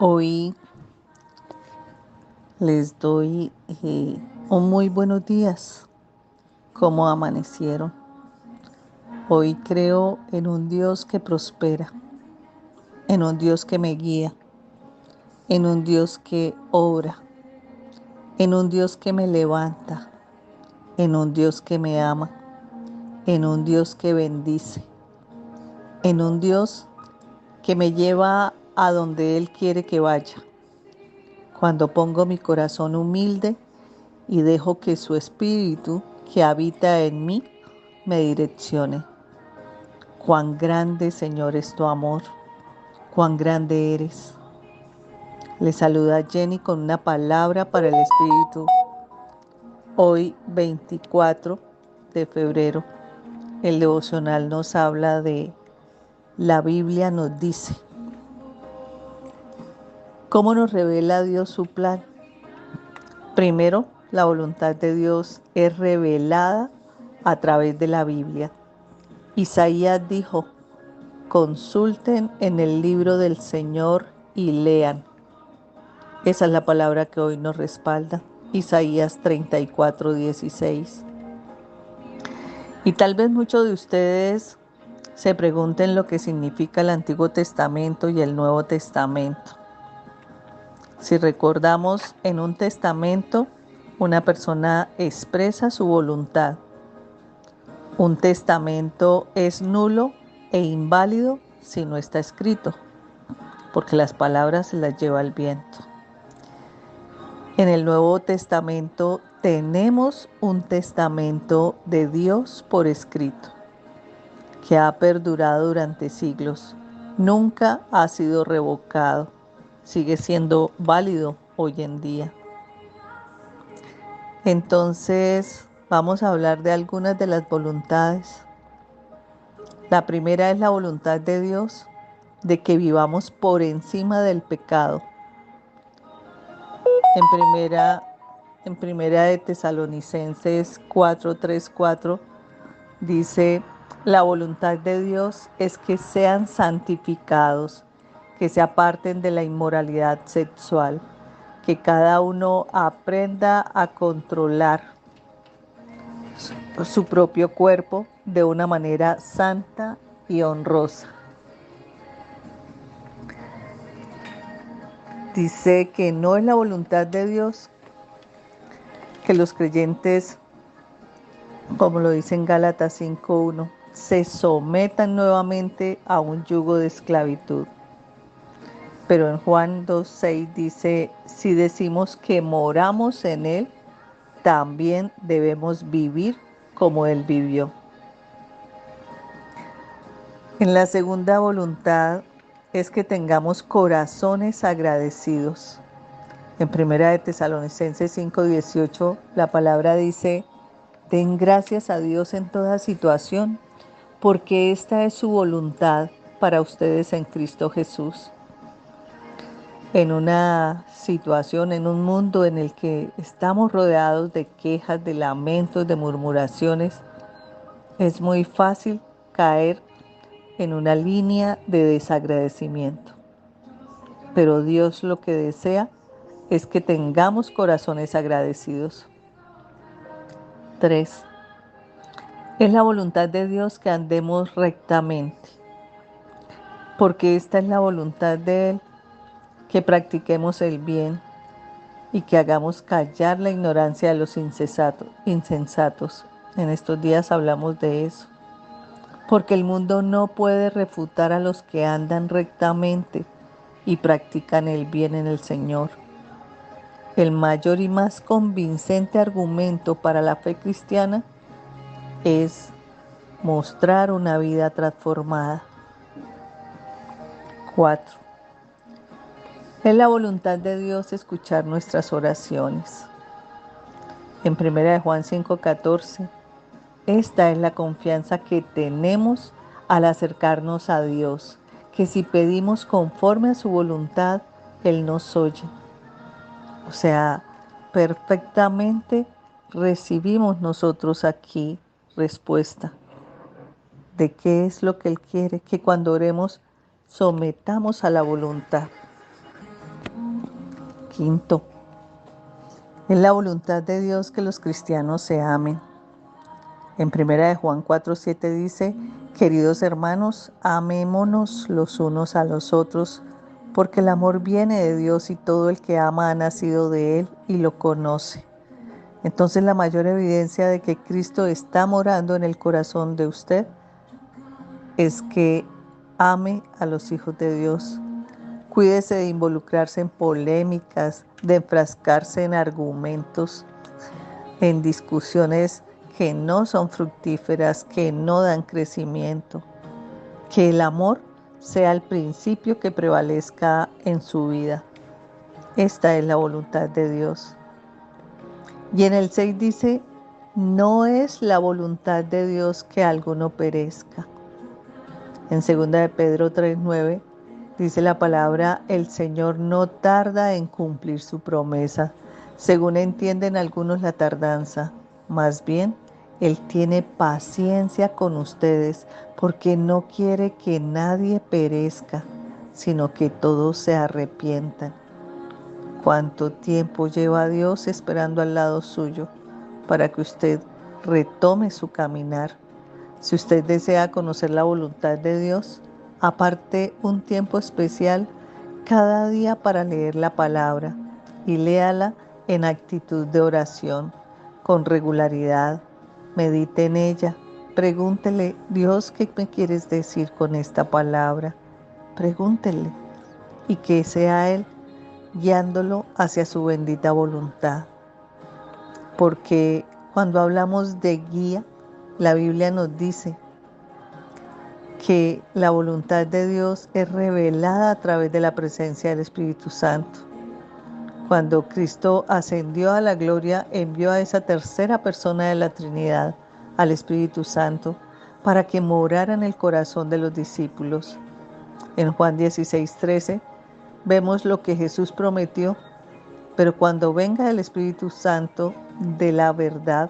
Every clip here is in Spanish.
Hoy les doy un muy buenos días. ¿Cómo amanecieron? Hoy creo en un Dios que prospera, en un Dios que me guía, en un Dios que obra, en un Dios que me levanta, en un Dios que me ama, en un Dios que bendice, en un Dios que me lleva a donde Él quiere que vaya. Cuando pongo mi corazón humilde y dejo que su espíritu que habita en mí me direccione. Cuán grande, Señor, es tu amor, cuán grande eres. Le saluda Jenny con una palabra para el espíritu. Hoy 24 de febrero, el devocional nos habla de la Biblia nos dice. ¿Cómo nos revela Dios su plan? Primero, la voluntad de Dios es revelada a través de la Biblia. Isaías dijo: consulten en el libro del Señor y lean. Esa es la palabra que hoy nos respalda. Isaías 34:16. Y tal vez muchos de ustedes se pregunten lo que significa el Antiguo Testamento y el Nuevo Testamento. Si recordamos, en un testamento, una persona expresa su voluntad. Un testamento es nulo e inválido si no está escrito, porque las palabras se las lleva el viento. En el Nuevo Testamento tenemos un testamento de Dios por escrito, que ha perdurado durante siglos. Nunca ha sido revocado. Sigue siendo válido hoy en día. Entonces, vamos a hablar de algunas de las voluntades. La primera es la voluntad de Dios de que vivamos por encima del pecado. En primera de Tesalonicenses 4:3-4 dice: la voluntad de Dios es que sean santificados, que se aparten de la inmoralidad sexual, que cada uno aprenda a controlar su propio cuerpo de una manera santa y honrosa. Dice que no es la voluntad de Dios que los creyentes, como lo dice en Gálatas 5:1, se sometan nuevamente a un yugo de esclavitud. Pero en Juan 2:6 dice: si decimos que moramos en Él, también debemos vivir como Él vivió. En la segunda voluntad es que tengamos corazones agradecidos. En primera de Tesalonicenses 5:18 la palabra dice: den gracias a Dios en toda situación, porque esta es su voluntad para ustedes en Cristo Jesús. En una situación, en un mundo en el que estamos rodeados de quejas, de lamentos, de murmuraciones, es muy fácil caer en una línea de desagradecimiento. Pero Dios lo que desea es que tengamos corazones agradecidos. 3. Es la voluntad de Dios que andemos rectamente, porque esta es la voluntad de Él, que practiquemos el bien y que hagamos callar la ignorancia de los insensatos. En estos días hablamos de eso, porque el mundo no puede refutar a los que andan rectamente y practican el bien en el Señor. El mayor y más convincente argumento para la fe cristiana es mostrar una vida transformada. 4. Es la voluntad de Dios escuchar nuestras oraciones. En 1 de Juan 5:14, esta es la confianza que tenemos al acercarnos a Dios, que si pedimos conforme a su voluntad, Él nos oye. O sea, perfectamente recibimos nosotros aquí respuesta de qué es lo que Él quiere, que cuando oremos sometamos a la voluntad. quinto, es la voluntad de Dios que los cristianos se amen. En 1 Juan 4:7 dice: queridos hermanos, amémonos los unos a los otros, porque el amor viene de Dios y todo el que ama ha nacido de Él y lo conoce. Entonces la mayor evidencia de que Cristo está morando en el corazón de usted es que ame a los hijos de Dios. Cuídese de involucrarse en polémicas, de enfrascarse en argumentos, en discusiones que no son fructíferas, que no dan crecimiento. Que el amor sea el principio que prevalezca en su vida. Esta es la voluntad de Dios. Y en el 6 dice: no es la voluntad de Dios que alguno perezca. En 2 de Pedro 3:9 dice la palabra: el Señor no tarda en cumplir su promesa, según entienden algunos la tardanza. Más bien, Él tiene paciencia con ustedes, porque no quiere que nadie perezca, sino que todos se arrepientan. ¿Cuánto tiempo lleva Dios esperando al lado suyo para que usted retome su caminar? Si usted desea conocer la voluntad de Dios, aparte un tiempo especial cada día para leer la palabra y léala en actitud de oración, con regularidad. Medite en ella. Pregúntele: Dios, ¿qué me quieres decir con esta palabra? Pregúntele, y que sea Él guiándolo hacia su bendita voluntad. Porque cuando hablamos de guía, la Biblia nos dice que la voluntad de Dios es revelada a través de la presencia del Espíritu Santo. Cuando Cristo ascendió a la gloria, envió a esa tercera persona de la Trinidad, al Espíritu Santo, para que morara en el corazón de los discípulos. En Juan 16:13 vemos lo que Jesús prometió: pero cuando venga el Espíritu Santo de la verdad,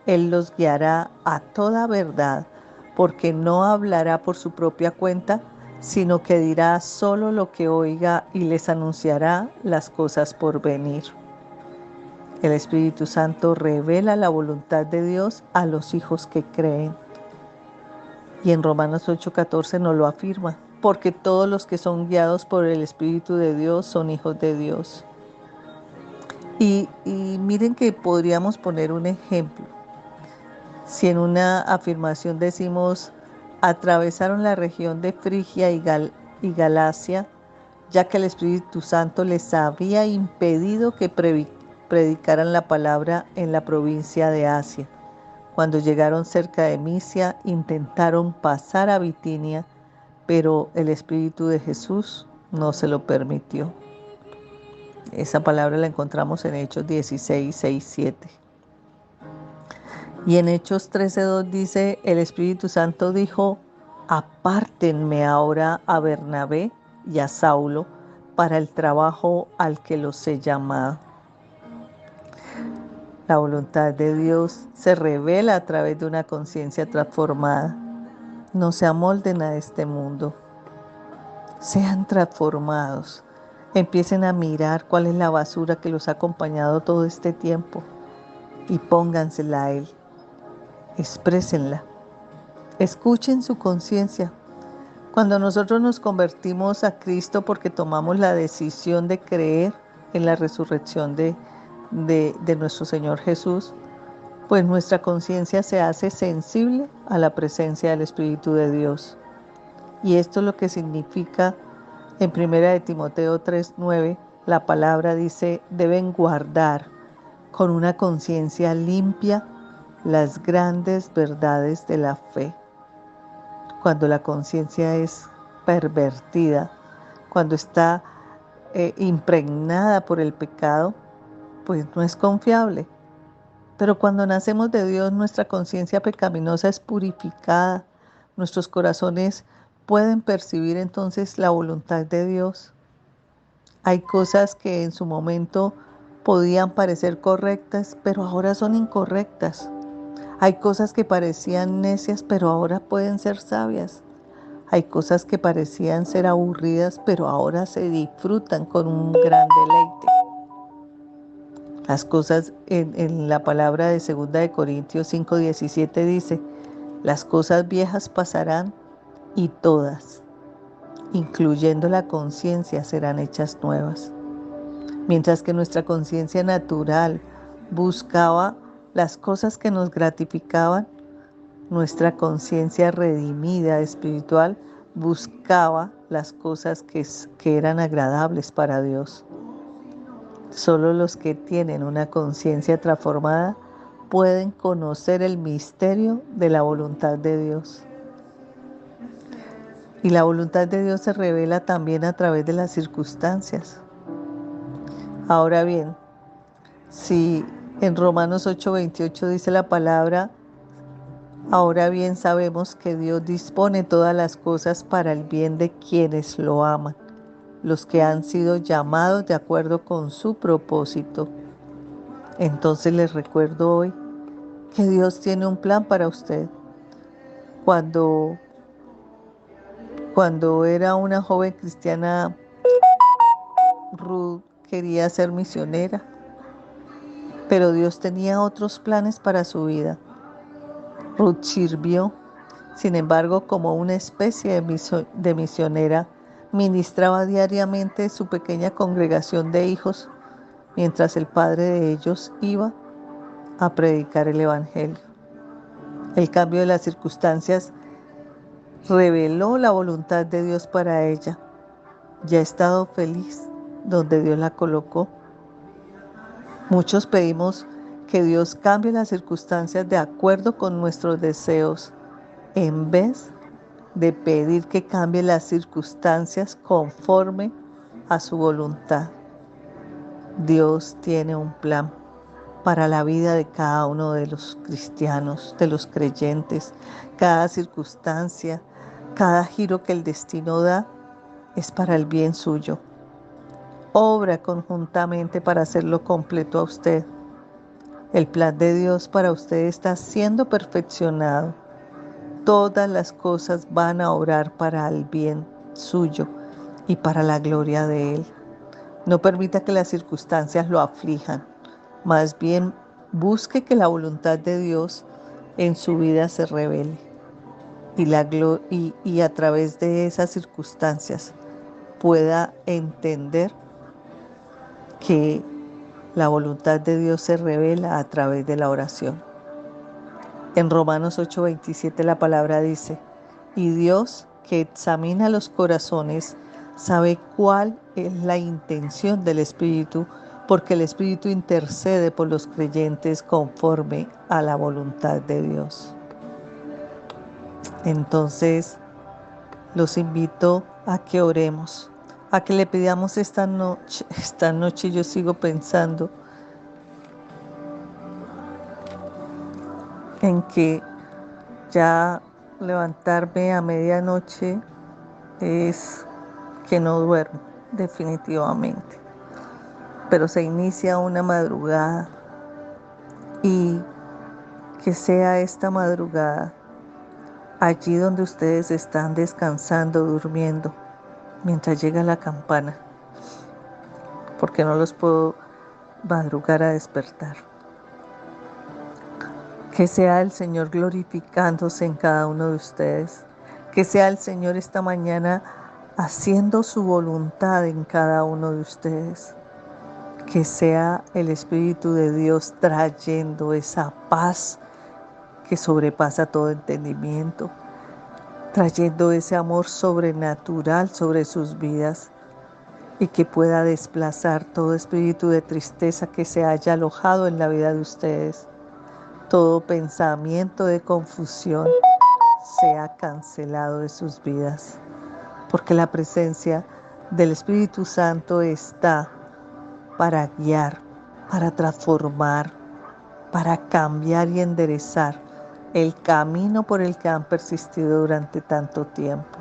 Él los guiará a toda verdad, porque no hablará por su propia cuenta, sino que dirá solo lo que oiga y les anunciará las cosas por venir. El Espíritu Santo revela la voluntad de Dios a los hijos que creen. Y en Romanos 8:14 nos lo afirma: porque todos los que son guiados por el Espíritu de Dios son hijos de Dios. Y miren que podríamos poner un ejemplo. Si en una afirmación decimos: atravesaron la región de Frigia y Galacia, ya que el Espíritu Santo les había impedido que predicaran la palabra en la provincia de Asia. Cuando llegaron cerca de Misia, intentaron pasar a Bitinia, pero el Espíritu de Jesús no se lo permitió. Esa palabra la encontramos en Hechos 16:6-7. Y en Hechos 13:2 dice: el Espíritu Santo dijo: apártenme ahora a Bernabé y a Saulo para el trabajo al que los he llamado. La voluntad de Dios se revela a través de una conciencia transformada. No se amolden a este mundo. Sean transformados. Empiecen a mirar cuál es la basura que los ha acompañado todo este tiempo y póngansela a Él. Exprésenla. Escuchen su conciencia. Cuando nosotros nos convertimos a Cristo porque tomamos la decisión de creer en la resurrección de nuestro Señor Jesús, pues nuestra conciencia se hace sensible a la presencia del Espíritu de Dios. Y esto es lo que significa en 1 de Timoteo 3:9, la palabra dice: deben guardar con una conciencia limpia las grandes verdades de la fe. Cuando la conciencia es pervertida, cuando está impregnada por el pecado, pues no es confiable. Pero cuando nacemos de Dios, nuestra conciencia pecaminosa es purificada. Nuestros corazones pueden percibir entonces la voluntad de Dios. Hay cosas que en su momento podían parecer correctas, pero ahora son incorrectas. Hay cosas que parecían necias, pero ahora pueden ser sabias. Hay cosas que parecían ser aburridas, pero ahora se disfrutan con un gran deleite. Las cosas en la palabra de 2 Corintios 5:17 dice, las cosas viejas pasarán y todas, incluyendo la conciencia, serán hechas nuevas. Mientras que nuestra conciencia natural buscaba las cosas que nos gratificaban, nuestra conciencia redimida espiritual buscaba las cosas que eran agradables para Dios. Solo los que tienen una conciencia transformada pueden conocer el misterio de la voluntad de Dios. Y la voluntad de Dios se revela también a través de las circunstancias. Ahora bien, si en Romanos 8:28 dice la palabra, ahora bien sabemos que Dios dispone todas las cosas para el bien de quienes lo aman, los que han sido llamados de acuerdo con su propósito. Entonces les recuerdo hoy que Dios tiene un plan para usted. Cuando era una joven cristiana, Ruth quería ser misionera, pero Dios tenía otros planes para su vida. Ruth sirvió, sin embargo, como una especie de misionera, ministraba diariamente su pequeña congregación de hijos, mientras el padre de ellos iba a predicar el Evangelio. El cambio de las circunstancias reveló la voluntad de Dios para ella. Ya ha estado feliz donde Dios la colocó. Muchos pedimos que Dios cambie las circunstancias de acuerdo con nuestros deseos, en vez de pedir que cambie las circunstancias conforme a su voluntad. Dios tiene un plan para la vida de cada uno de los cristianos, de los creyentes. Cada circunstancia, cada giro que el destino da es para el bien suyo. Obra conjuntamente para hacerlo completo a usted. El plan de Dios para usted está siendo perfeccionado. Todas las cosas van a obrar para el bien suyo y para la gloria de Él. No permita que las circunstancias lo aflijan. Más bien, busque que la voluntad de Dios en su vida se revele y a través de esas circunstancias pueda entender que la voluntad de Dios se revela a través de la oración. En Romanos 8:27 la palabra dice, y Dios, que examina los corazones, sabe cuál es la intención del Espíritu, porque el Espíritu intercede por los creyentes conforme a la voluntad de Dios. Entonces, los invito a que oremos, a que le pidamos esta noche yo sigo pensando en que ya levantarme a medianoche es que no duermo, definitivamente. Pero se inicia una madrugada y que sea esta madrugada allí donde ustedes están descansando, durmiendo, mientras llega la campana, porque no los puedo madrugar a despertar. Que sea el Señor glorificándose en cada uno de ustedes. Que sea el Señor esta mañana haciendo su voluntad en cada uno de ustedes. Que sea el Espíritu de Dios trayendo esa paz que sobrepasa todo entendimiento, trayendo ese amor sobrenatural sobre sus vidas y que pueda desplazar todo espíritu de tristeza que se haya alojado en la vida de ustedes. Todo pensamiento de confusión sea cancelado de sus vidas, porque la presencia del Espíritu Santo está para guiar, para transformar, para cambiar y enderezar el camino por el que han persistido durante tanto tiempo.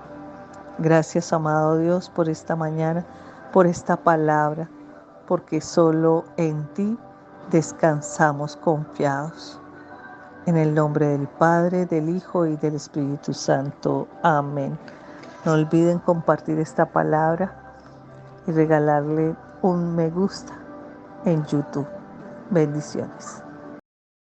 Gracias, amado Dios, por esta mañana, por esta palabra, porque solo en ti descansamos confiados. En el nombre del Padre, del Hijo y del Espíritu Santo. Amén. No olviden compartir esta palabra y regalarle un me gusta en YouTube. Bendiciones.